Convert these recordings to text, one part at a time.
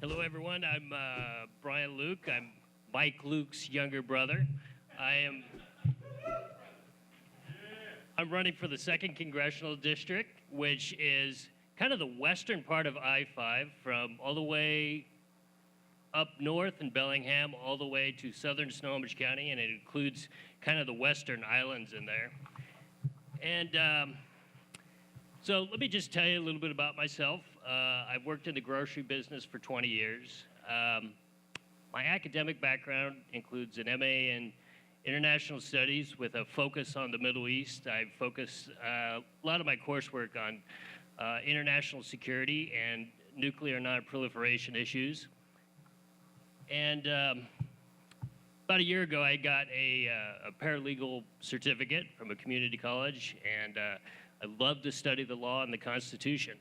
Hello, everyone. I'm Brian Luke. I'm Mike Luke's younger brother. I'm running for the 2nd Congressional District, which is kind of the western part of I-5 from all the way up north in Bellingham all the way to southern Snohomish County, and it includes kind of the western islands in there. And so let me just tell you a little bit about myself. I've worked in the grocery business for 20 years. My academic background includes an MA in International Studies with a focus on the Middle East. I've focused a lot of my coursework on international security and nuclear non-proliferation issues. And about a year ago, I got a paralegal certificate from a community college, and I love to study the law and the Constitution.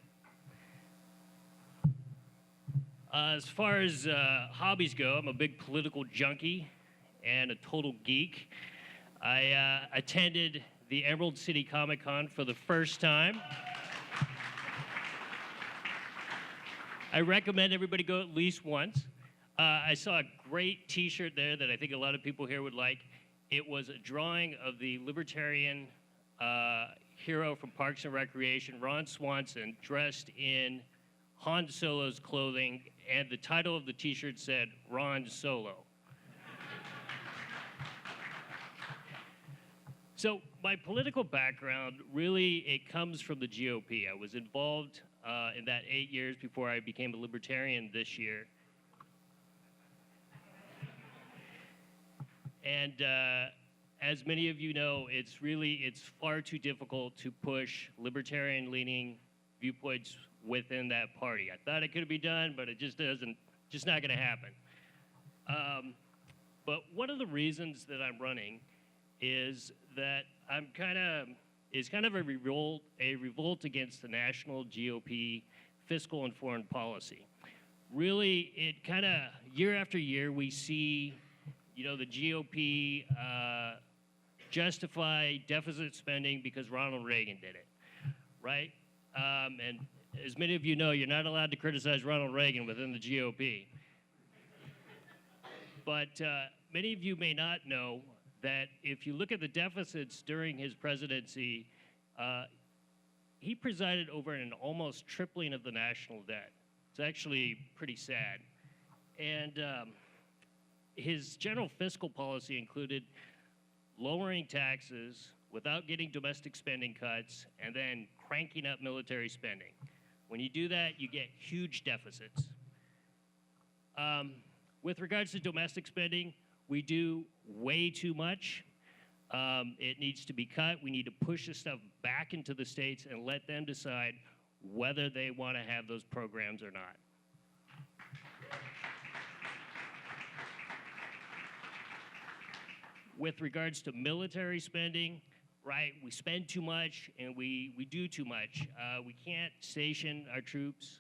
As far as hobbies go, I'm a big political junkie and a total geek. I attended the Emerald City Comic Con for the first time. I recommend everybody go at least once. I saw a great t-shirt there that I think a lot of people here would like. It was a drawing of the libertarian hero from Parks and Recreation, Ron Swanson, dressed in Han Solo's clothing, and the title of the t-shirt said, Ron Solo. So my political background, really, it comes from the GOP. I was involved in that 8 years before I became a libertarian this year. And as many of you know, it's far too difficult to push libertarian-leaning viewpoints within that party. I thought it could be done, but it just not going to happen. But one of the reasons that I'm running is that it's kind of a revolt against the national GOP fiscal and foreign policy. Really, it kind of, year after year, we see the GOP justify deficit spending because Ronald Reagan did it, right? And as many of you know, you're not allowed to criticize Ronald Reagan within the GOP. But many of you may not know that if you look at the deficits during his presidency, he presided over an almost tripling of the national debt. It's actually pretty sad. And his general fiscal policy included lowering taxes without getting domestic spending cuts and then cranking up military spending. When you do that, you get huge deficits. With regards to domestic spending, we do way too much. It needs to be cut. We need to push this stuff back into the states and let them decide whether they want to have those programs or not. With regards to military spending, right, we spend too much and we do too much. We can't station our troops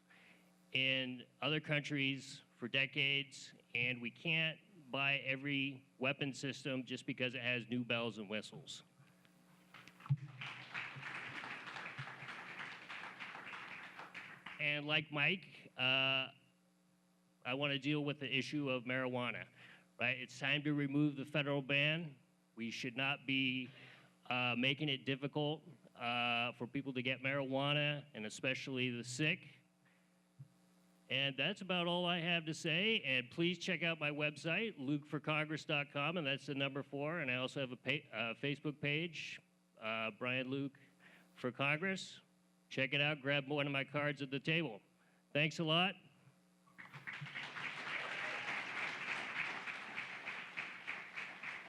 in other countries for decades, and we can't buy every weapon system just because it has new bells and whistles. And like Mike, I want to deal with the issue of marijuana. Right? It's time to remove the federal ban. We should not be making it difficult for people to get marijuana, and especially the sick. And that's about all I have to say. And please check out my website, lukeforcongress.com, and that's the number 4. And I also have a Facebook page, Brian Luke for Congress. Check it out. Grab one of my cards at the table. Thanks a lot.